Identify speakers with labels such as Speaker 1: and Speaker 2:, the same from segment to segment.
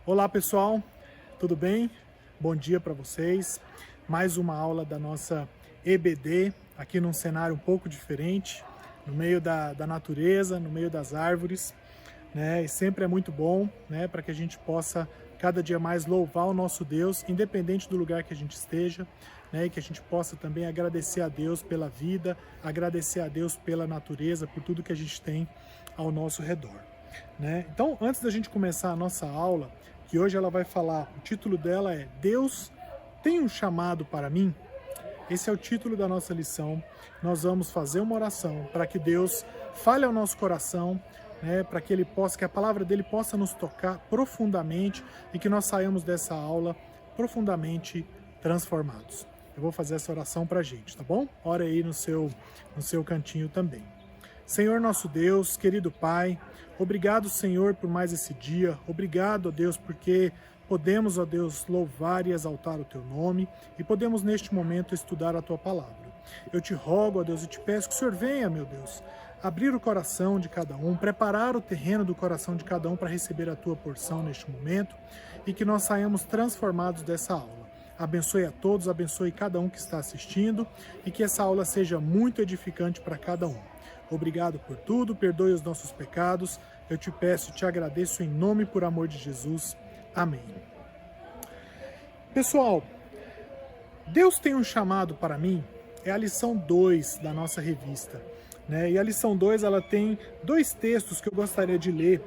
Speaker 1: Olá pessoal, tudo bem? Bom dia para vocês. Mais uma aula da nossa EBD, aqui num cenário um pouco diferente, no meio da natureza, no meio das árvores, né? E sempre é muito bom, né? Para que a gente possa cada dia mais louvar o nosso Deus, independente do lugar que a gente esteja, né? E que a gente possa também agradecer a Deus pela vida, agradecer a Deus pela natureza, por tudo que a gente tem ao nosso redor, né? Então, antes da gente começar a nossa aula, que hoje ela vai falar, o título dela é Deus tem um chamado para mim? Esse é o título da nossa lição. Nós vamos fazer uma oração para que Deus fale ao nosso coração, né, para que ele possa, que a palavra dele possa nos tocar profundamente e que nós saiamos dessa aula profundamente transformados. Eu vou fazer essa oração para a gente, tá bom? Ora aí no seu cantinho também. Senhor nosso Deus, querido Pai, obrigado, Senhor, por mais esse dia. Obrigado, ó Deus, porque podemos, ó Deus, louvar e exaltar o Teu nome e podemos, neste momento, estudar a Tua palavra. Eu te rogo, ó Deus, e te peço que o Senhor venha, meu Deus, abrir o coração de cada um, preparar o terreno do coração de cada um para receber a Tua porção neste momento e que nós saiamos transformados dessa aula. Abençoe a todos, abençoe cada um que está assistindo e que essa aula seja muito edificante para cada um. Obrigado por tudo, perdoe os nossos pecados. Eu te peço e te agradeço em nome e por amor de Jesus. Amém. Pessoal, Deus tem um chamado para mim, é a lição 2 da nossa revista, né? E a lição 2, ela tem dois textos que eu gostaria de ler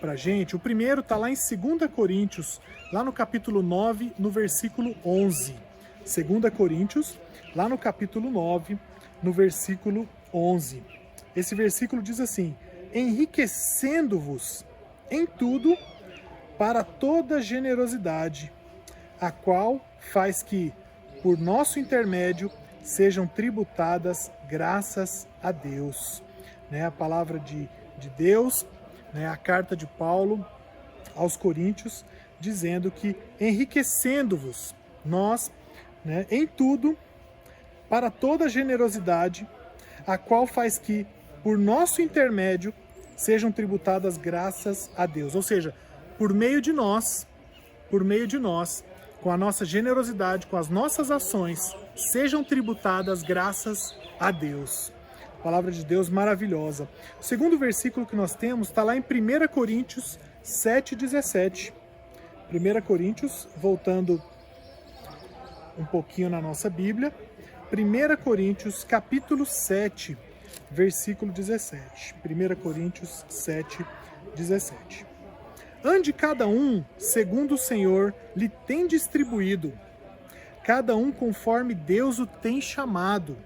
Speaker 1: para a gente. O primeiro está lá em 2 Coríntios, lá no capítulo 9, no versículo 11. 2 Coríntios, lá no capítulo 9, no versículo 11. Esse versículo diz assim: enriquecendo-vos em tudo para toda generosidade, a qual faz que, por nosso intermédio, sejam tributadas graças a Deus. Né? A palavra de Deus, né? A carta de Paulo aos Coríntios, dizendo que enriquecendo-vos, nós, né, em tudo, para toda generosidade, a qual faz que, por nosso intermédio, sejam tributadas graças a Deus. Ou seja, por meio de nós, com a nossa generosidade, com as nossas ações, sejam tributadas graças a Deus. Palavra de Deus maravilhosa. O segundo versículo que nós temos está lá em 1 Coríntios 7,17. 1 Coríntios, voltando um pouquinho na nossa Bíblia. 1 Coríntios, capítulo 7, versículo 17. 1 Coríntios 7, 17. Ande cada um segundo o Senhor lhe tem distribuído, cada um conforme Deus o tem chamado.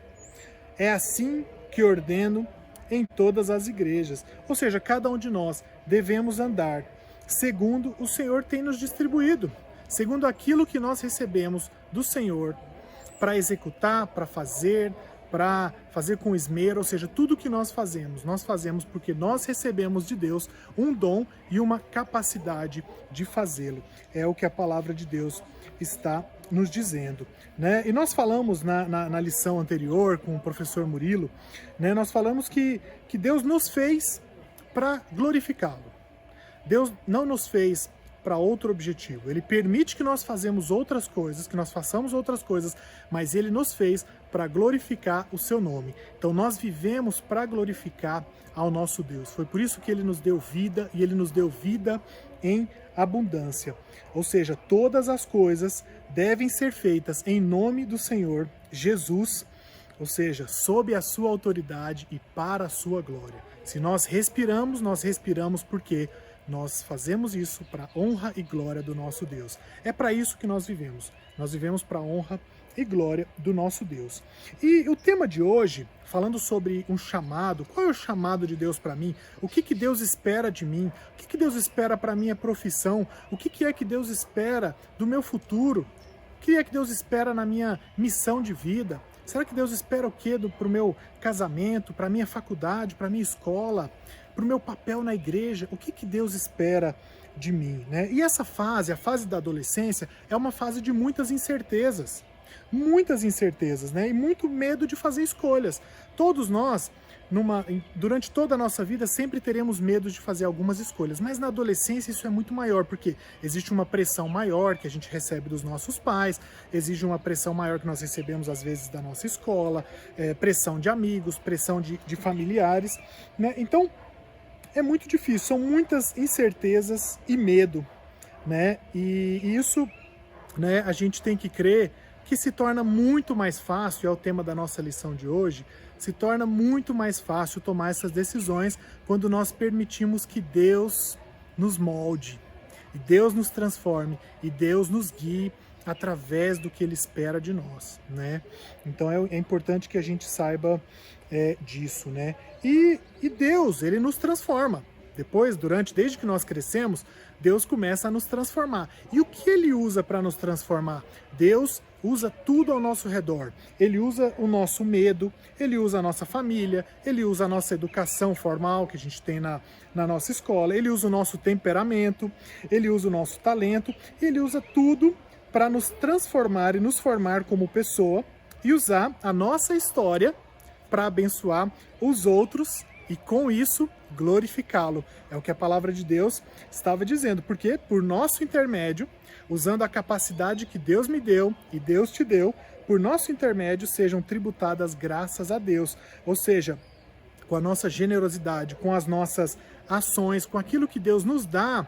Speaker 1: É assim que ordeno em todas as igrejas. Ou seja, cada um de nós devemos andar segundo o Senhor tem nos distribuído, segundo aquilo que nós recebemos do Senhor para executar, para fazer com esmero. Ou seja, tudo que nós fazemos porque nós recebemos de Deus um dom e uma capacidade de fazê-lo. É o que a palavra de Deus está nos dizendo, né? E nós falamos na lição anterior com o professor Murilo, né? Nós falamos que Deus nos fez para glorificá-lo. Deus não nos fez para outro objetivo. Ele permite que nós façamos outras coisas, mas Ele nos fez para glorificar o seu nome. Então nós vivemos para glorificar ao nosso Deus. Foi por isso que Ele nos deu vida e Ele nos deu vida em abundância. Ou seja, todas as coisas devem ser feitas em nome do Senhor Jesus, ou seja, sob a sua autoridade e para a sua glória. Se nós respiramos porque nós fazemos isso para a honra e glória do nosso Deus. É para isso que nós vivemos. Nós vivemos para a honra e glória do nosso Deus. E o tema de hoje, falando sobre um chamado, qual é o chamado de Deus para mim? O que Deus espera de mim? O que Deus espera para a minha profissão? O que é que Deus espera do meu futuro? O que é que Deus espera na minha missão de vida? Será que Deus espera o quê para o meu casamento, para a minha faculdade, para a minha escola, para o meu papel na igreja? O que Deus espera de mim, né? E essa fase, a fase da adolescência, é uma fase de muitas incertezas, né? E muito medo de fazer escolhas. Todos nós durante toda a nossa vida sempre teremos medo de fazer algumas escolhas, mas na adolescência isso é muito maior, porque existe uma pressão maior que a gente recebe dos nossos pais, exige uma pressão maior que nós recebemos às vezes da nossa escola, pressão de amigos, pressão de familiares, né? Então é muito difícil, são muitas incertezas e medo, né? E isso, né, a gente tem que crer que se torna muito mais fácil, é o tema da nossa lição de hoje, se torna muito mais fácil tomar essas decisões quando nós permitimos que Deus nos molde, e Deus nos transforme, e Deus nos guie através do que Ele espera de nós, né? Então é importante que a gente saiba disso, né? E Deus, Ele nos transforma. Depois, desde que nós crescemos, Deus começa a nos transformar. E o que Ele usa para nos transformar? Deus usa tudo ao nosso redor. Ele usa o nosso medo, Ele usa a nossa família, Ele usa a nossa educação formal que a gente tem na nossa escola, Ele usa o nosso temperamento, Ele usa o nosso talento, Ele usa tudo para nos transformar e nos formar como pessoa e usar a nossa história para abençoar os outros e com isso glorificá-lo. É o que a palavra de Deus estava dizendo, porque por nosso intermédio, usando a capacidade que Deus me deu e Deus te deu, por nosso intermédio sejam tributadas graças a Deus. Ou seja, com a nossa generosidade, com as nossas ações, com aquilo que Deus nos dá,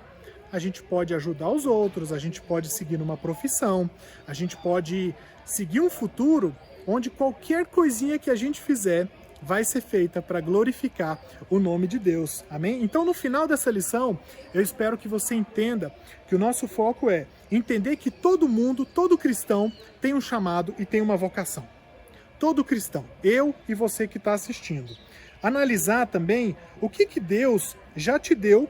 Speaker 1: a gente pode ajudar os outros, a gente pode seguir numa profissão, a gente pode seguir um futuro onde qualquer coisinha que a gente fizer vai ser feita para glorificar o nome de Deus. Amém? Então, no final dessa lição, eu espero que você entenda que o nosso foco é entender que todo mundo, todo cristão tem um chamado e tem uma vocação. Todo cristão, eu e você que está assistindo. Analisar também o que Deus já te deu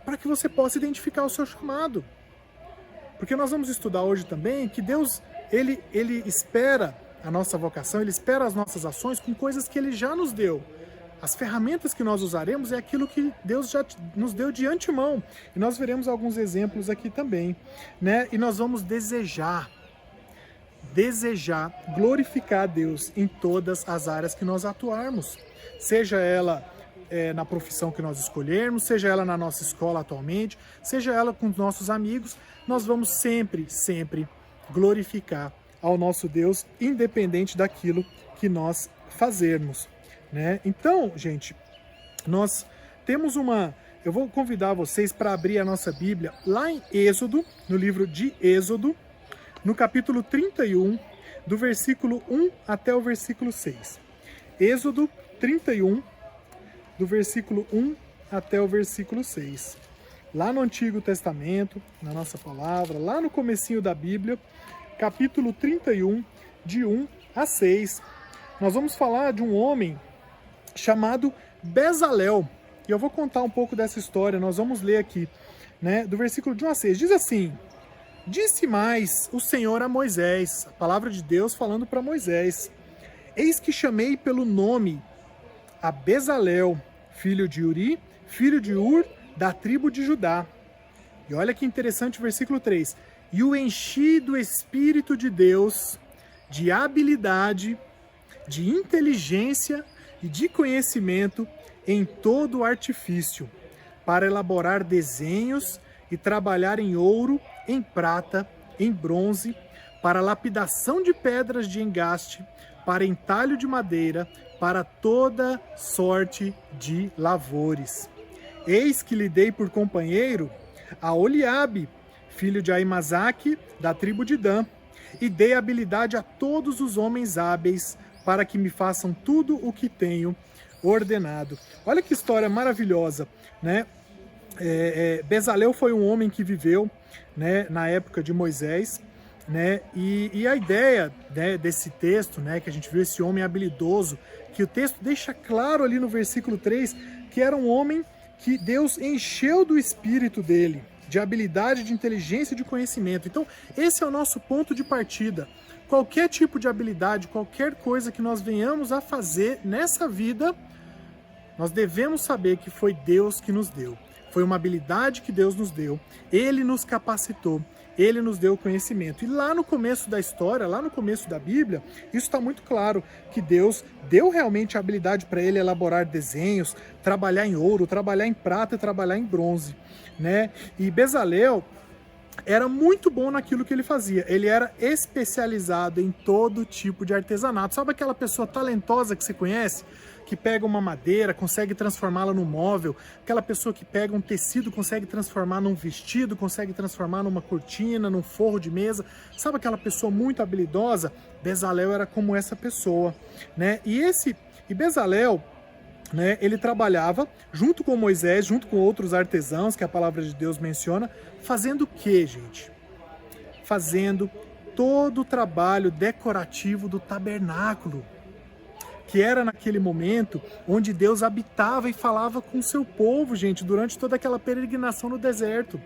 Speaker 1: para que você possa identificar o seu chamado. Porque nós vamos estudar hoje também que Deus, ele espera a nossa vocação, Ele espera as nossas ações com coisas que Ele já nos deu. As ferramentas que nós usaremos é aquilo que Deus já nos deu de antemão. E nós veremos alguns exemplos aqui também, né? E nós vamos desejar glorificar a Deus em todas as áreas que nós atuarmos. Seja ela na profissão que nós escolhermos, seja ela na nossa escola atualmente, seja ela com os nossos amigos, nós vamos sempre glorificar ao nosso Deus, independente daquilo que nós fazermos, né? Então, gente, nós temos eu vou convidar vocês para abrir a nossa Bíblia lá em Êxodo, no livro de Êxodo, no capítulo 31, do versículo 1 até o versículo 6. Êxodo 31, do versículo 1 até o versículo 6. Lá no Antigo Testamento, na nossa palavra, lá no comecinho da Bíblia, capítulo 31, de 1 a 6. Nós vamos falar de um homem chamado Bezalel. E eu vou contar um pouco dessa história, nós vamos ler aqui, né, do versículo de 1 a 6. Diz assim: Disse mais o Senhor a Moisés, a palavra de Deus falando para Moisés: Eis que chamei pelo nome a Bezalel, filho de Uri, filho de Ur, da tribo de Judá. E olha que interessante o versículo 3. E o enchi do Espírito de Deus, de habilidade, de inteligência e de conhecimento em todo o artifício, para elaborar desenhos e trabalhar em ouro, em prata, em bronze, para lapidação de pedras de engaste, para entalho de madeira, para toda sorte de lavores. Eis que lhe dei por companheiro a Oliabe, filho de Aimazaque, da tribo de Dan, e dei habilidade a todos os homens hábeis, para que me façam tudo o que tenho ordenado. Olha que história maravilhosa, né? Bezalel foi um homem que viveu, né, na época de Moisés, né? E a ideia, né, desse texto, né, que a gente viu esse homem habilidoso, que o texto deixa claro ali no versículo 3, que era um homem que Deus encheu do espírito dele, de habilidade, de inteligência e de conhecimento. Então, esse é o nosso ponto de partida. Qualquer tipo de habilidade, qualquer coisa que nós venhamos a fazer nessa vida, nós devemos saber que foi Deus que nos deu. foi uma habilidade que Deus nos deu, Ele nos capacitou, Ele nos deu conhecimento. E lá no começo da história, lá no começo da Bíblia, isso está muito claro, que Deus deu realmente a habilidade para ele elaborar desenhos, trabalhar em ouro, trabalhar em prata e trabalhar em bronze, né? E Bezalel era muito bom naquilo que ele fazia. Ele era especializado em todo tipo de artesanato. Sabe aquela pessoa talentosa que você conhece? Que pega uma madeira, consegue transformá-la num móvel. Aquela pessoa que pega um tecido, consegue transformar num vestido, consegue transformar numa cortina, num forro de mesa. Sabe aquela pessoa muito habilidosa? Bezalel era como essa pessoa, né? E Bezalel, né, ele trabalhava junto com Moisés, junto com outros artesãos que a palavra de Deus menciona, fazendo o que, gente? Fazendo todo o trabalho decorativo do tabernáculo, que era naquele momento onde Deus habitava e falava com o seu povo, gente, durante toda aquela peregrinação no deserto.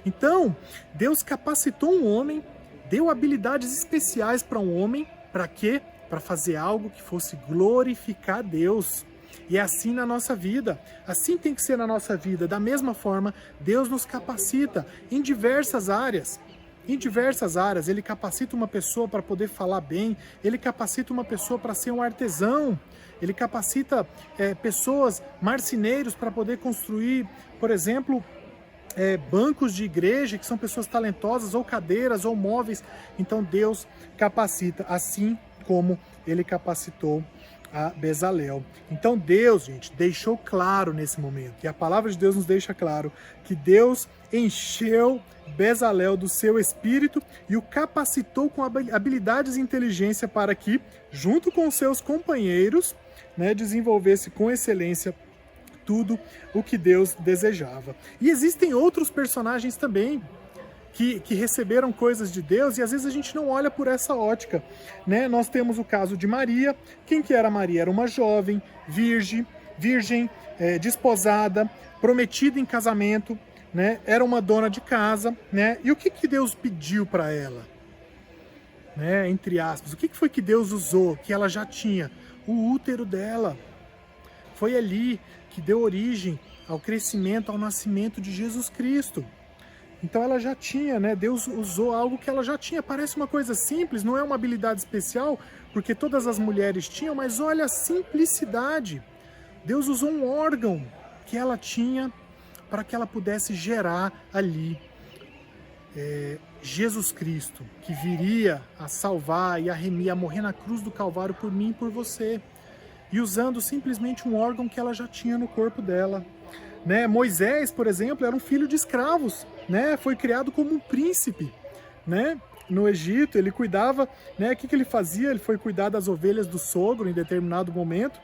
Speaker 1: Então, Deus capacitou um homem, deu habilidades especiais para um homem, para quê? Para fazer algo que fosse glorificar Deus. E é assim na nossa vida, assim tem que ser na nossa vida. Da mesma forma, Deus nos capacita em diversas áreas. Em diversas áreas, Ele capacita uma pessoa para poder falar bem, Ele capacita uma pessoa para ser um artesão, Ele capacita pessoas, marceneiros, para poder construir, por exemplo, bancos de igreja, que são pessoas talentosas, ou cadeiras, ou móveis. Então Deus capacita, assim como Ele capacitou a Bezalel. Então Deus, gente, deixou claro nesse momento, e a palavra de Deus nos deixa claro, que Deus encheu Bezalel do seu espírito e o capacitou com habilidades e inteligência para que, junto com seus companheiros, né, desenvolvesse com excelência tudo o que Deus desejava. E existem outros personagens também que receberam coisas de Deus, e às vezes a gente não olha por essa ótica, né? Nós temos o caso de Maria. Quem que era Maria? Era uma jovem, virgem, desposada, prometida em casamento, né? Era uma dona de casa, né? E o que Deus pediu para ela? Né? Entre aspas, o que foi que Deus usou, que ela já tinha? O útero dela. Foi ali que deu origem ao crescimento, ao nascimento de Jesus Cristo. Então ela já tinha, né? Deus usou algo que ela já tinha. Parece uma coisa simples, não é uma habilidade especial, porque todas as mulheres tinham, mas olha a simplicidade. Deus usou um órgão que ela tinha para que ela pudesse gerar ali Jesus Cristo, que viria a salvar e a remir, a morrer na cruz do Calvário por mim e por você. E usando simplesmente um órgão que ela já tinha no corpo dela. Né? Moisés, por exemplo, era um filho de escravos, né? Foi criado como um príncipe, né? No Egito. Ele cuidava, né? O que ele fazia? Ele foi cuidar das ovelhas do sogro em determinado momento,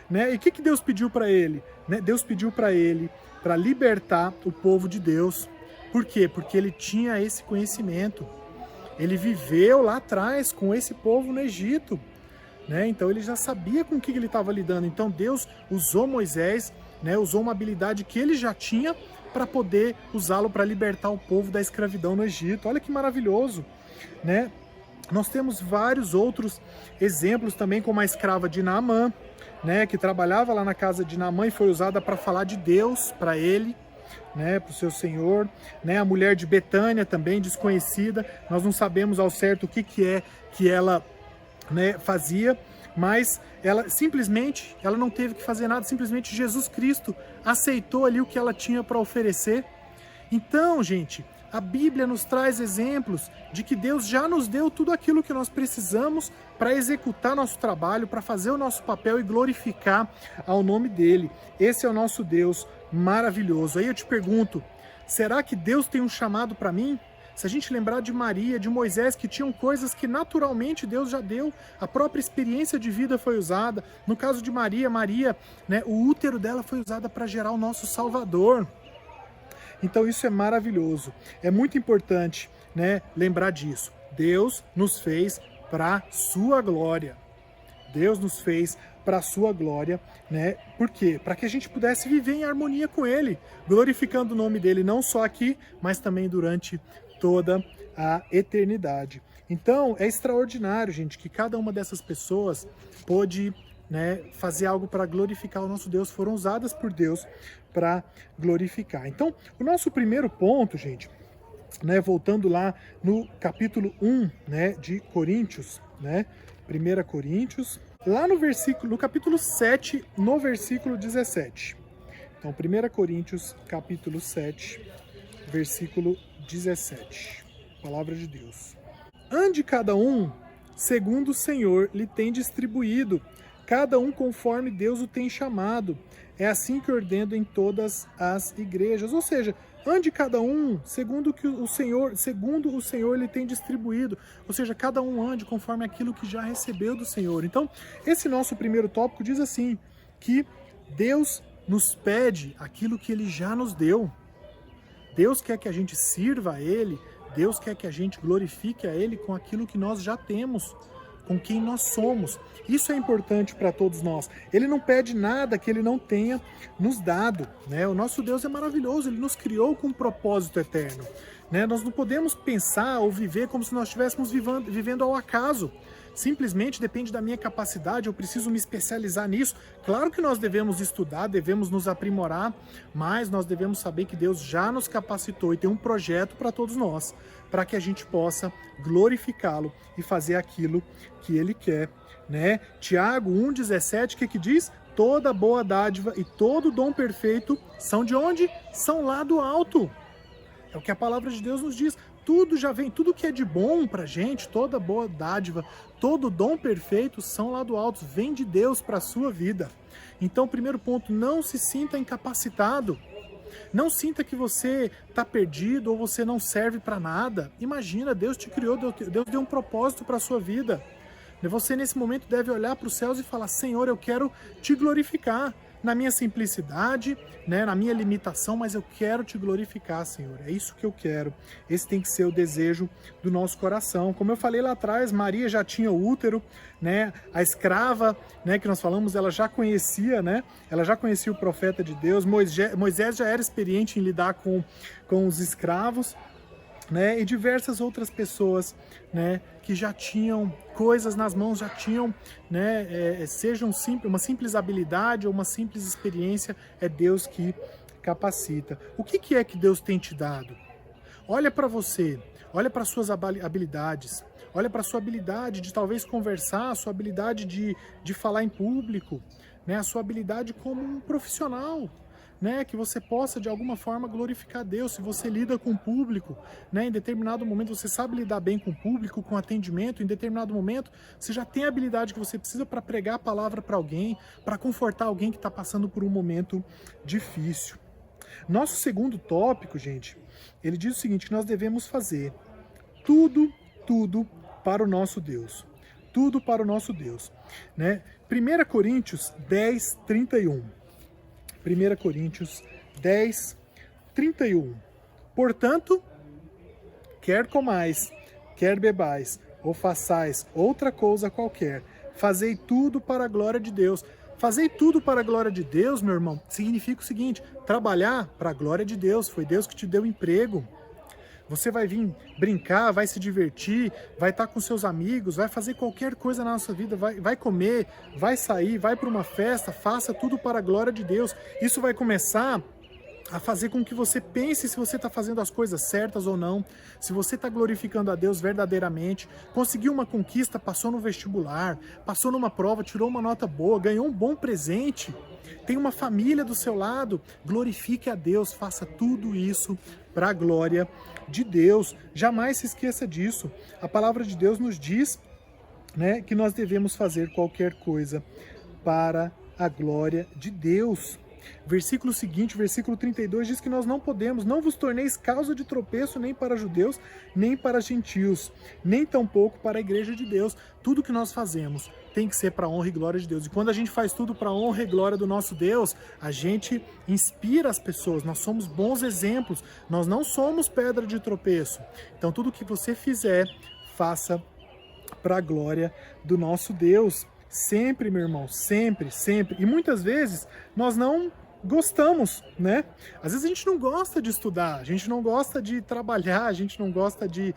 Speaker 1: né? E o que Deus pediu para ele? Né? Deus pediu para ele para libertar o povo de Deus. Por quê? Porque ele tinha esse conhecimento. Ele viveu lá atrás com esse povo no Egito, né? Então ele já sabia com o que ele estava lidando. Então Deus usou Moisés, né? Usou uma habilidade que ele já tinha para poder usá-lo para libertar o povo da escravidão no Egito. Olha que maravilhoso, né? Nós temos vários outros exemplos também, como a escrava de Naamã, né? Que trabalhava lá na casa de Naamã e foi usada para falar de Deus para ele, né? Para o seu senhor, né? A mulher de Betânia também, desconhecida. Nós não sabemos ao certo o que é que ela, né, fazia, mas ela simplesmente, ela não teve que fazer nada, simplesmente Jesus Cristo aceitou ali o que ela tinha para oferecer. Então, gente, a Bíblia nos traz exemplos de que Deus já nos deu tudo aquilo que nós precisamos para executar nosso trabalho, para fazer o nosso papel e glorificar ao nome dele. Esse é o nosso Deus maravilhoso. Aí eu te pergunto, será que Deus tem um chamado para mim? Se a gente lembrar de Maria, de Moisés, que tinham coisas que naturalmente Deus já deu, a própria experiência de vida foi usada. No caso de Maria, né, o útero dela foi usado para gerar o nosso Salvador. Então isso é maravilhoso. É muito importante, né, lembrar disso. Deus nos fez para a sua glória. Deus nos fez para a sua glória, né? Por quê? Para que a gente pudesse viver em harmonia com Ele, glorificando o nome dEle não só aqui, mas também durante toda a eternidade. Então, é extraordinário, gente, que cada uma dessas pessoas pôde né, fazer algo para glorificar o nosso Deus, foram usadas por Deus para glorificar. Então, o nosso primeiro ponto, gente, né, voltando lá no capítulo 1, né, de Coríntios, né, 1 Coríntios, lá no capítulo 7, no versículo 17. Então, 1 Coríntios, capítulo 7, versículo 17. Palavra de Deus. Ande cada um segundo o Senhor lhe tem distribuído, cada um conforme Deus o tem chamado. É assim que ordeno em todas as igrejas. Ou seja, ande cada um segundo o Senhor lhe tem distribuído. Ou seja, cada um ande conforme aquilo que já recebeu do Senhor. Então, esse nosso primeiro tópico diz assim, que Deus nos pede aquilo que Ele já nos deu. Deus quer que a gente sirva a Ele, Deus quer que a gente glorifique a Ele com aquilo que nós já temos, com quem nós somos. Isso é importante para todos nós. Ele não pede nada que Ele não tenha nos dado, né? O nosso Deus é maravilhoso, Ele nos criou com um propósito eterno, né? Nós não podemos pensar ou viver como se nós estivéssemos vivendo ao acaso. Simplesmente depende da minha capacidade, eu preciso me especializar nisso. Claro que nós devemos estudar, devemos nos aprimorar, mas nós devemos saber que Deus já nos capacitou e tem um projeto para todos nós, para que a gente possa glorificá-lo e fazer aquilo que Ele quer, né? Tiago 1,17, o que diz? Toda boa dádiva e todo dom perfeito são de onde? São lá do alto. É o que a palavra de Deus nos diz. Tudo já vem, tudo que é de bom pra gente, toda boa dádiva, todo dom perfeito são lá do alto, vem de Deus para a sua vida. Então, primeiro ponto, não se sinta incapacitado. Não sinta que você está perdido ou você não serve para nada. Imagina, Deus te criou, Deus deu um propósito para a sua vida. Você nesse momento deve olhar para os céus e falar, Senhor, eu quero te glorificar. Na minha simplicidade, né, na minha limitação, mas eu quero te glorificar, Senhor. É isso que eu quero. Esse tem que ser o desejo do nosso coração. Como eu falei lá atrás, Maria já tinha o útero, né? A escrava, né, que nós falamos, ela já conhecia, né? Ela já conhecia o profeta de Deus. Moisés já era experiente em lidar com os escravos, né? E diversas outras pessoas, né, que já tinham coisas nas mãos, já tinham, né, seja uma simples habilidade ou uma simples experiência, é Deus que capacita. O que é que Deus tem te dado? Olha para você, olha para suas habilidades, olha para sua habilidade de talvez conversar, a sua habilidade de falar em público, né, a sua habilidade como um profissional, né, que você possa de alguma forma glorificar Deus. Se você lida com o público, né, em determinado momento você sabe lidar bem com o público, com atendimento, em determinado momento você já tem a habilidade que você precisa para pregar a palavra para alguém, para confortar alguém que está passando por um momento difícil. Nosso segundo tópico, gente, ele diz o seguinte, que nós devemos fazer tudo para o nosso Deus. Tudo para o nosso Deus, né? 1 Coríntios 10, 31. 1 Coríntios 10, 31. Portanto, quer comais, quer bebais, ou façais outra coisa qualquer, fazei tudo para a glória de Deus. Fazei tudo para a glória de Deus, meu irmão, significa o seguinte, trabalhar para a glória de Deus. Foi Deus que te deu emprego. Você vai vir brincar, vai se divertir, vai estar com seus amigos, vai fazer qualquer coisa na sua vida, vai comer, vai sair, vai para uma festa, faça tudo para a glória de Deus. Isso vai começar a fazer com que você pense se você está fazendo as coisas certas ou não, se você está glorificando a Deus verdadeiramente, conseguiu uma conquista, passou no vestibular, passou numa prova, tirou uma nota boa, ganhou um bom presente, tem uma família do seu lado, glorifique a Deus, faça tudo isso para a glória de Deus. Jamais se esqueça disso. A palavra de Deus nos diz, né, que nós devemos fazer qualquer coisa para a glória de Deus. Versículo seguinte, versículo 32, diz que nós não podemos, não vos torneis causa de tropeço nem para judeus, nem para gentios, nem tampouco para a igreja de Deus. Tudo que nós fazemos tem que ser para a honra e glória de Deus. E quando a gente faz tudo para a honra e glória do nosso Deus, a gente inspira as pessoas, nós somos bons exemplos, nós não somos pedra de tropeço. Então tudo que você fizer, faça para a glória do nosso Deus. Sempre, meu irmão, sempre, sempre. E muitas vezes nós não gostamos, né? Às vezes a gente não gosta de estudar, a gente não gosta de trabalhar, a gente não gosta de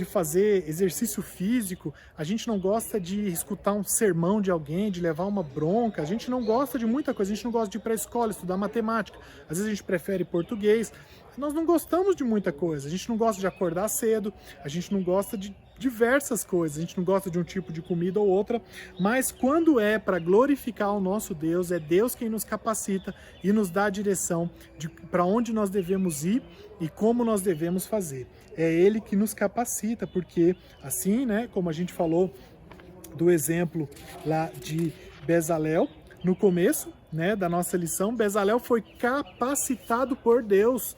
Speaker 1: fazer exercício físico, a gente não gosta de escutar um sermão de alguém, de levar uma bronca, a gente não gosta de muita coisa, a gente não gosta de ir para a escola, estudar matemática, às vezes a gente prefere português, nós não gostamos de muita coisa, a gente não gosta de acordar cedo, a gente não gosta de diversas coisas, a gente não gosta de um tipo de comida ou outra, mas quando é para glorificar o nosso Deus, é Deus quem nos capacita e nos dá a direção de para onde nós devemos ir e como nós devemos fazer. É Ele que nos capacita, porque assim, né, como a gente falou do exemplo lá de Bezalel, no começo, né, da nossa lição, Bezalel foi capacitado por Deus.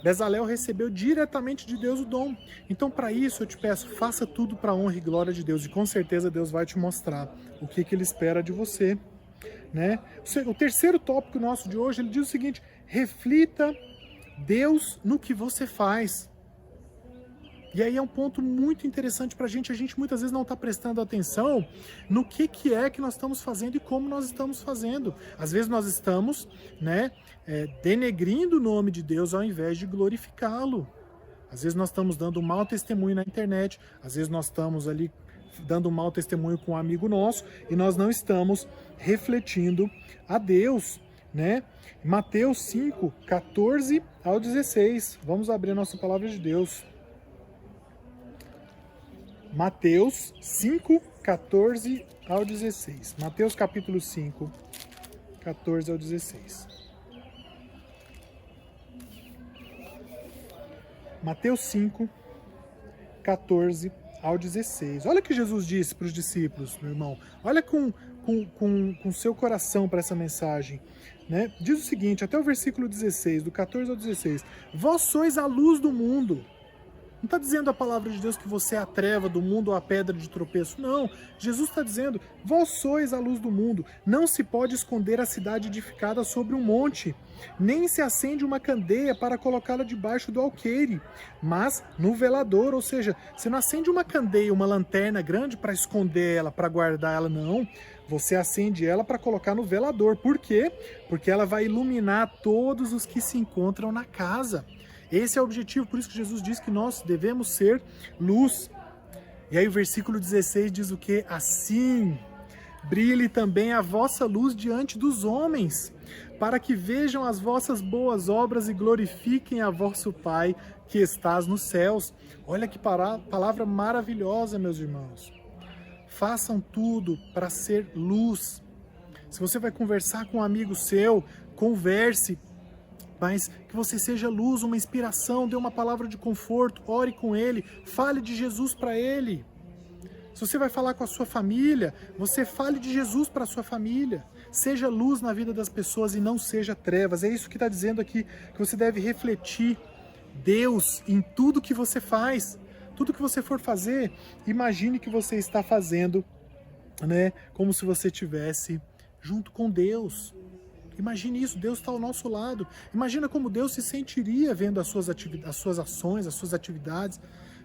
Speaker 1: Bezalel recebeu diretamente de Deus o dom. Então, para isso, eu te peço, faça tudo para a honra e glória de Deus. E com certeza Deus vai te mostrar o que Ele espera de você, né? O terceiro tópico nosso de hoje, ele diz o seguinte: reflita Deus no que você faz. E aí é um ponto muito interessante para a gente muitas vezes não está prestando atenção no que é que nós estamos fazendo e como nós estamos fazendo. Às vezes nós estamos, né, denegrindo o nome de Deus ao invés de glorificá-lo. Às vezes nós estamos dando um mau testemunho na internet, às vezes nós estamos ali dando um mau testemunho com um amigo nosso e nós não estamos refletindo a Deus, né? Mateus 5, 14 ao 16. Vamos abrir a nossa palavra de Deus. Mateus 5, 14 ao 16. Mateus capítulo 5, 14 ao 16. Mateus 5, 14 ao 16. Olha o que Jesus disse para os discípulos, meu irmão. Olha com seu coração para essa mensagem, né? Diz o seguinte, até o versículo 16, do 14 ao 16. Vós sois a luz do mundo. Não está dizendo a palavra de Deus que você é a treva do mundo ou a pedra de tropeço. Não. Jesus está dizendo, vós sois a luz do mundo. Não se pode esconder a cidade edificada sobre um monte, nem se acende uma candeia para colocá-la debaixo do alqueire, mas no velador. Ou seja, você não acende uma candeia, uma lanterna grande para esconder ela, para guardar ela, não. Você acende ela para colocar no velador. Por quê? Porque ela vai iluminar todos os que se encontram na casa. Esse é o objetivo, por isso que Jesus diz que nós devemos ser luz. E aí o versículo 16 diz o quê? Assim, brilhe também a vossa luz diante dos homens, para que vejam as vossas boas obras e glorifiquem a vosso Pai que estás nos céus. Olha que palavra maravilhosa, meus irmãos. Façam tudo para ser luz. Se você vai conversar com um amigo seu, converse, mas que você seja luz, uma inspiração, dê uma palavra de conforto, ore com ele, fale de Jesus para ele. Se você vai falar com a sua família, você fale de Jesus para a sua família. Seja luz na vida das pessoas e não seja trevas. É isso que está dizendo aqui, que você deve refletir Deus em tudo que você faz. Tudo que você for fazer, imagine que você está fazendo, né, como se você estivesse junto com Deus. Imagine isso, Deus está ao nosso lado. Imagina como Deus se sentiria vendo as suas ações, as suas atividades,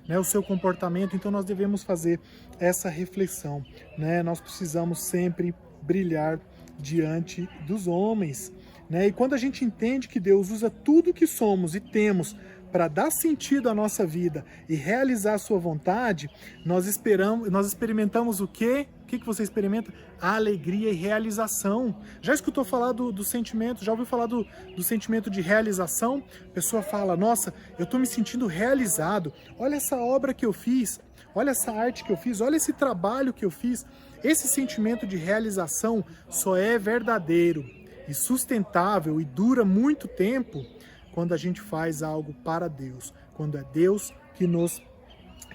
Speaker 1: né, o seu comportamento. Então nós devemos fazer essa reflexão, né? Nós precisamos sempre brilhar diante dos homens, né? E quando a gente entende que Deus usa tudo que somos e temos para dar sentido à nossa vida e realizar a sua vontade, nós experimentamos o quê? O que você experimenta? A alegria e realização. Já escutou falar do sentimento? Já ouviu falar do sentimento de realização? A pessoa fala, nossa, eu estou me sentindo realizado. Olha essa obra que eu fiz. Olha essa arte que eu fiz. Olha esse trabalho que eu fiz. Esse sentimento de realização só é verdadeiro e sustentável e dura muito tempo quando a gente faz algo para Deus, quando é Deus que nos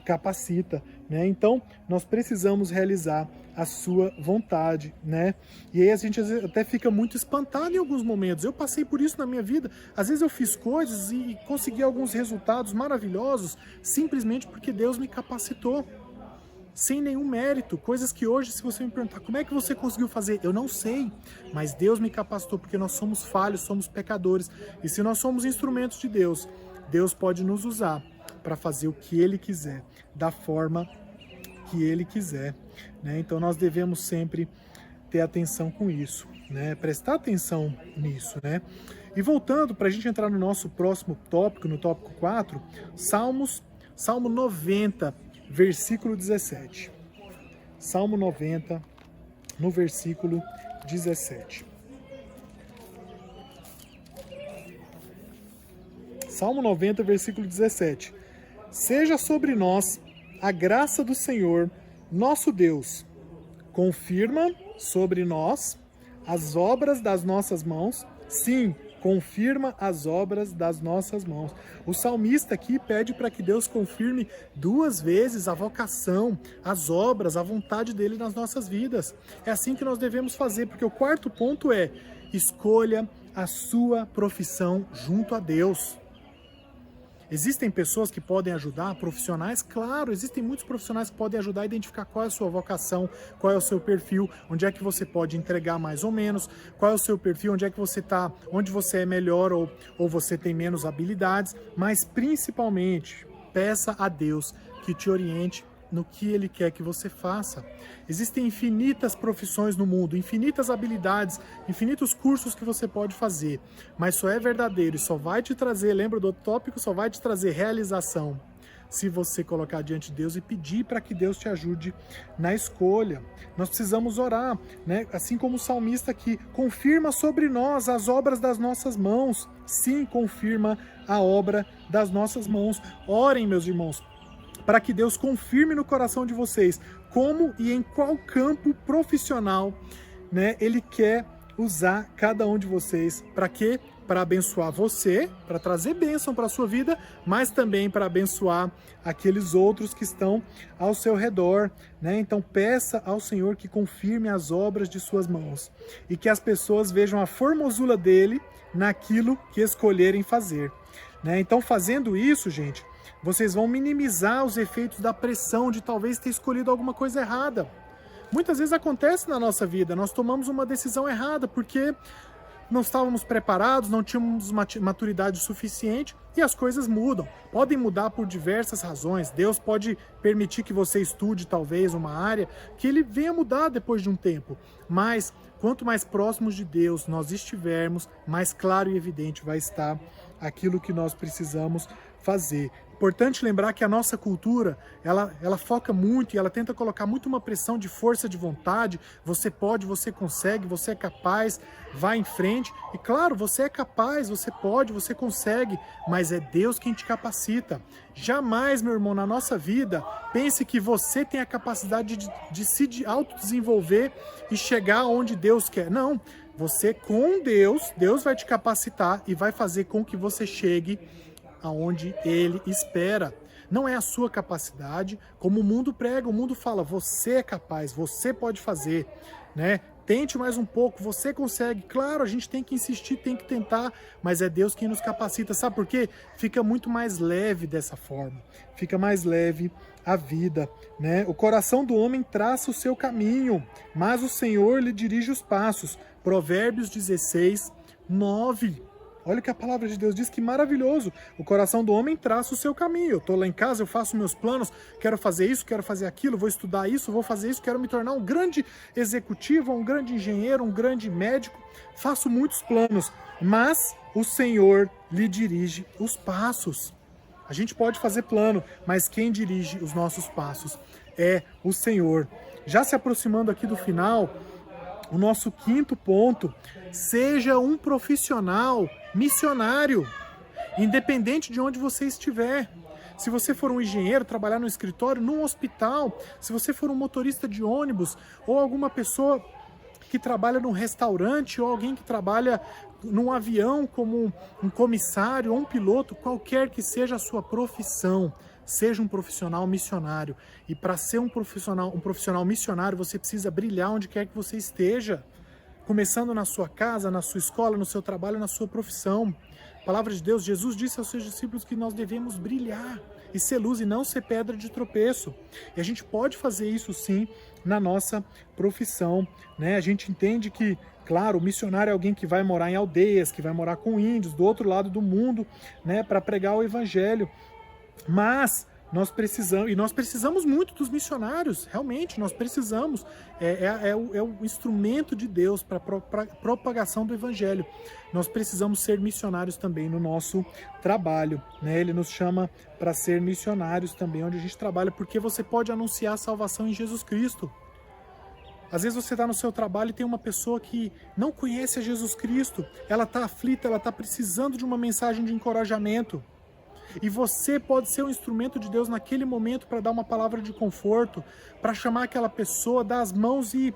Speaker 1: capacita, né? Então, nós precisamos realizar a sua vontade, né? E aí a gente às vezes até fica muito espantado em alguns momentos. Eu passei por isso na minha vida. Às vezes eu fiz coisas e consegui alguns resultados maravilhosos simplesmente porque Deus me capacitou. Sem nenhum mérito, coisas que hoje, se você me perguntar, como é que você conseguiu fazer? Eu não sei, mas Deus me capacitou, porque nós somos falhos, somos pecadores, e se nós somos instrumentos de Deus, Deus pode nos usar para fazer o que Ele quiser, da forma que Ele quiser, né? Então nós devemos sempre ter atenção com isso. né? Prestar atenção nisso, né? E voltando, para a gente entrar no nosso próximo tópico, no tópico 4, Salmo 90, versículo 17. Salmo 90, no versículo 17. Salmo 90, versículo 17. Seja sobre nós a graça do Senhor, nosso Deus. Confirma sobre nós as obras das nossas mãos. Sim, confirma as obras das nossas mãos. O salmista aqui pede para que Deus confirme 2 vezes a vocação, as obras, a vontade dele nas nossas vidas. É assim que nós devemos fazer, porque o quarto ponto é: escolha a sua profissão junto a Deus. Existem pessoas que podem ajudar, profissionais? Claro, existem muitos profissionais que podem ajudar a identificar qual é a sua vocação, qual é o seu perfil, onde é que você pode entregar mais ou menos, qual é o seu perfil, onde é que você está, onde você é melhor ou você tem menos habilidades, mas principalmente peça a Deus que te oriente no que Ele quer que você faça. Existem infinitas profissões no mundo, infinitas habilidades, infinitos cursos que você pode fazer, mas só é verdadeiro e só vai te trazer, lembra do tópico, só vai te trazer realização se você colocar diante de Deus e pedir para que Deus te ajude na escolha. Nós precisamos orar, né? Assim como o salmista aqui, confirma sobre nós as obras das nossas mãos. Sim, confirma a obra das nossas mãos. Orem, meus irmãos, para que Deus confirme no coração de vocês como e em qual campo profissional, né, Ele quer usar cada um de vocês. Para quê? Para abençoar você, para trazer bênção para a sua vida, mas também para abençoar aqueles outros que estão ao seu redor, né? Então peça ao Senhor que confirme as obras de suas mãos e que as pessoas vejam a formosura dele naquilo que escolherem fazer, né? Então, fazendo isso, gente, vocês vão minimizar os efeitos da pressão de talvez ter escolhido alguma coisa errada. Muitas vezes acontece na nossa vida, nós tomamos uma decisão errada porque não estávamos preparados, não tínhamos maturidade suficiente e as coisas mudam. Podem mudar por diversas razões. Deus pode permitir que você estude talvez uma área que ele venha mudar depois de um tempo. Mas quanto mais próximos de Deus nós estivermos, mais claro e evidente vai estar aquilo que nós precisamos fazer. Importante lembrar que a nossa cultura, ela foca muito e ela tenta colocar muito uma pressão de força de vontade. Você pode, você consegue, você é capaz, vá em frente. E claro, você é capaz, você pode, você consegue, mas é Deus quem te capacita. Jamais, meu irmão, na nossa vida, pense que você tem a capacidade de se autodesenvolver e chegar onde Deus quer. Não, você com Deus, Deus vai te capacitar e vai fazer com que você chegue aonde Ele espera. Não é a sua capacidade, como o mundo prega, o mundo fala, você é capaz, você pode fazer, né? Tente mais um pouco, você consegue. Claro, a gente tem que insistir, tem que tentar, mas é Deus quem nos capacita. Sabe por quê? Fica muito mais leve dessa forma. Fica mais leve a vida, né? O coração do homem traça o seu caminho, mas o Senhor lhe dirige os passos. Provérbios 16, 9. Olha o que a palavra de Deus diz, que maravilhoso. O coração do homem traça o seu caminho. Eu estou lá em casa, eu faço meus planos, quero fazer isso, quero fazer aquilo, vou estudar isso, vou fazer isso, quero me tornar um grande executivo, um grande engenheiro, um grande médico. Faço muitos planos, mas o Senhor lhe dirige os passos. A gente pode fazer plano, mas quem dirige os nossos passos é o Senhor. Já se aproximando aqui do final, o nosso quinto ponto: seja um profissional missionário, independente de onde você estiver. Se você for um engenheiro, trabalhar no escritório, num hospital, se você for um motorista de ônibus, ou alguma pessoa que trabalha num restaurante, ou alguém que trabalha num avião como um comissário ou um piloto, qualquer que seja a sua profissão, seja um profissional missionário. E para ser um profissional missionário, você precisa brilhar onde quer que você esteja. Começando na sua casa, na sua escola, no seu trabalho, na sua profissão. A palavra de Deus, Jesus disse aos seus discípulos que nós devemos brilhar e ser luz e não ser pedra de tropeço. E a gente pode fazer isso sim na nossa profissão, né? A gente entende que, claro, o missionário é alguém que vai morar em aldeias, que vai morar com índios do outro lado do mundo, né, para pregar o evangelho. Mas nós precisamos muito dos missionários, realmente, nós precisamos. É o instrumento de Deus para a propagação do Evangelho. Nós precisamos ser missionários também no nosso trabalho, né? Ele nos chama para ser missionários também onde a gente trabalha, porque você pode anunciar a salvação em Jesus Cristo. Às vezes você está no seu trabalho e tem uma pessoa que não conhece a Jesus Cristo, ela está aflita, ela está precisando de uma mensagem de encorajamento. E você pode ser um instrumento de Deus naquele momento para dar uma palavra de conforto, para chamar aquela pessoa, dar as mãos e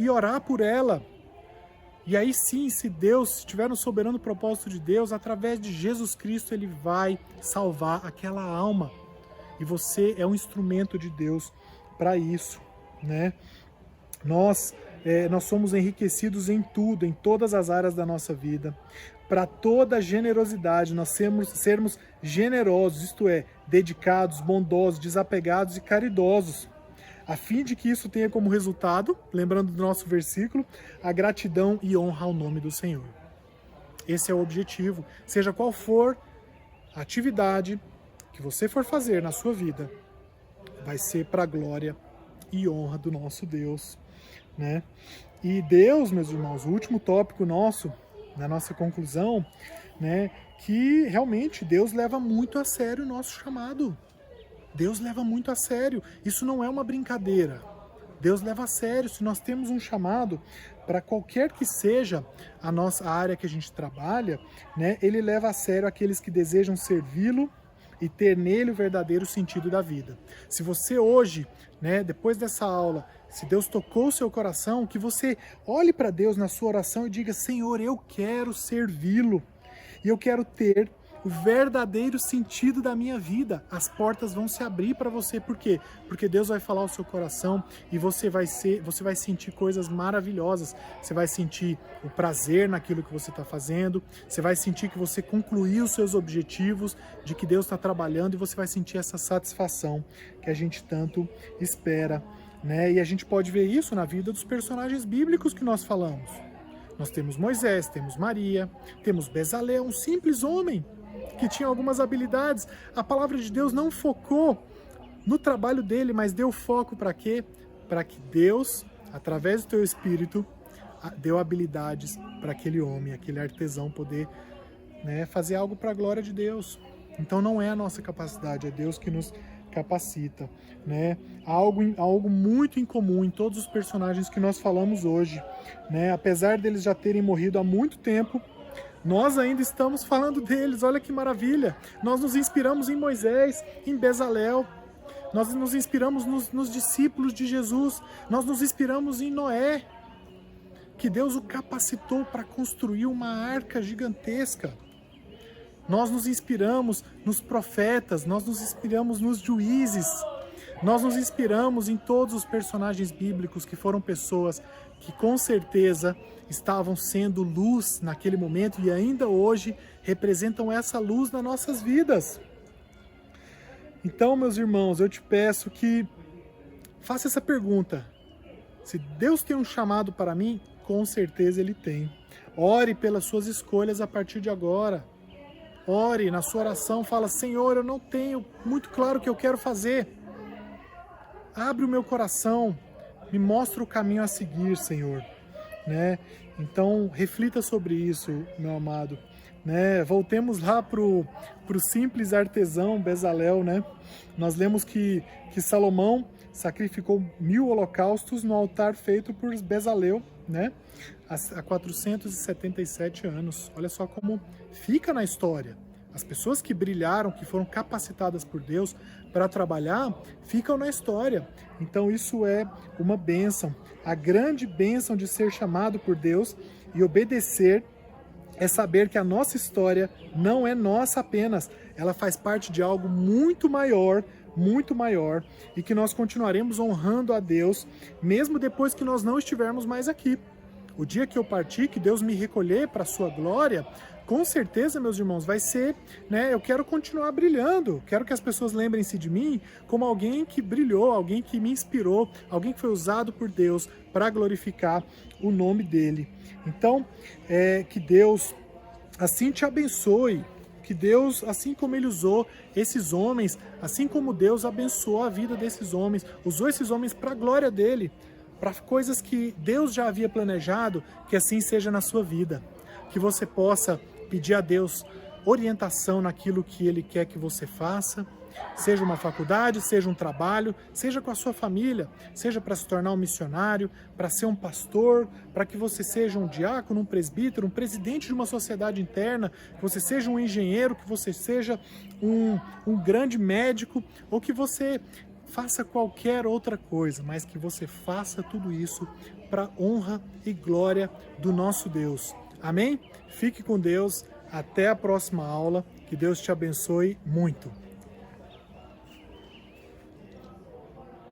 Speaker 1: orar por ela. E aí sim, se Deus estiver no soberano propósito de Deus, através de Jesus Cristo, Ele vai salvar aquela alma. E você é um instrumento de Deus para isso, né? Nós somos enriquecidos em tudo, em todas as áreas da nossa vida. Para toda generosidade, nós sermos generosos, isto é, dedicados, bondosos, desapegados e caridosos, a fim de que isso tenha como resultado, lembrando do nosso versículo, a gratidão e honra ao nome do Senhor. Esse é o objetivo. Seja qual for a atividade que você for fazer na sua vida, vai ser para a glória e honra do nosso Deus, né? E Deus, meus irmãos, o último tópico nosso, na nossa conclusão, né, que realmente Deus leva muito a sério o nosso chamado. Deus leva muito a sério. Isso não é uma brincadeira. Deus leva a sério. Se nós temos um chamado, para qualquer que seja a nossa área que a gente trabalha, né, Ele leva a sério aqueles que desejam servi-lo e ter nele o verdadeiro sentido da vida. Se você hoje, né, depois dessa aula, se Deus tocou o seu coração, que você olhe para Deus na sua oração e diga: Senhor, eu quero servi-lo e eu quero ter o verdadeiro sentido da minha vida. As portas vão se abrir para você. Por quê? Porque Deus vai falar ao seu coração e você vai sentir coisas maravilhosas. Você vai sentir o prazer naquilo que você está fazendo. Você vai sentir que você concluiu os seus objetivos, de que Deus está trabalhando, e você vai sentir essa satisfação que a gente tanto espera, né? E a gente pode ver isso na vida dos personagens bíblicos que nós falamos. Nós temos Moisés, temos Maria, temos Bezalel, um simples homem que tinha algumas habilidades. A palavra de Deus não focou no trabalho dele, mas deu foco para quê? Para que Deus, através do teu espírito, deu habilidades para aquele homem, aquele artesão poder, né, fazer algo para a glória de Deus. Então não é a nossa capacidade, é Deus que nos capacita, né? Algo muito incomum em todos os personagens que nós falamos hoje, né? Apesar deles já terem morrido há muito tempo, nós ainda estamos falando deles. Olha que maravilha! Nós nos inspiramos em Moisés, em Bezalel, nós nos inspiramos nos discípulos de Jesus, nós nos inspiramos em Noé, que Deus o capacitou para construir uma arca gigantesca. Nós nos inspiramos nos profetas, nós nos inspiramos nos juízes, nós nos inspiramos em todos os personagens bíblicos que foram pessoas que com certeza estavam sendo luz naquele momento e ainda hoje representam essa luz nas nossas vidas. Então, meus irmãos, eu te peço que faça essa pergunta. Se Deus tem um chamado para mim, com certeza Ele tem. Ore pelas suas escolhas a partir de agora. Ore na sua oração, fala: Senhor, eu não tenho muito claro o que eu quero fazer. Abre o meu coração, me mostra o caminho a seguir, Senhor, né? Então, reflita sobre isso, meu amado, né? Voltemos lá pro simples artesão Bezalel, né? Nós lemos que Salomão sacrificou 1000 holocaustos no altar feito por Bezalel, né? Há 477 anos. Olha só como fica na história. As pessoas que brilharam, que foram capacitadas por Deus para trabalhar, ficam na história. Então isso é uma bênção. A grande bênção de ser chamado por Deus e obedecer é saber que a nossa história não é nossa apenas. Ela faz parte de algo muito maior, e que nós continuaremos honrando a Deus, mesmo depois que nós não estivermos mais aqui. O dia que eu partir, que Deus me recolher para a sua glória, com certeza, meus irmãos, vai ser, né? Eu quero continuar brilhando, quero que as pessoas lembrem-se de mim como alguém que brilhou, alguém que me inspirou, alguém que foi usado por Deus para glorificar o nome dele. Então, que Deus assim te abençoe, que Deus, assim como Ele usou esses homens, assim como Deus abençoou a vida desses homens, usou esses homens para a glória dEle, para coisas que Deus já havia planejado, que assim seja na sua vida. Que você possa pedir a Deus orientação naquilo que Ele quer que você faça, seja uma faculdade, seja um trabalho, seja com a sua família, seja para se tornar um missionário, para ser um pastor, para que você seja um diácono, um presbítero, um presidente de uma sociedade interna, que você seja um engenheiro, que você seja um grande médico, ou que você faça qualquer outra coisa, mas que você faça tudo isso para honra e glória do nosso Deus. Amém? Fique com Deus. Até a próxima aula. Que Deus te abençoe muito.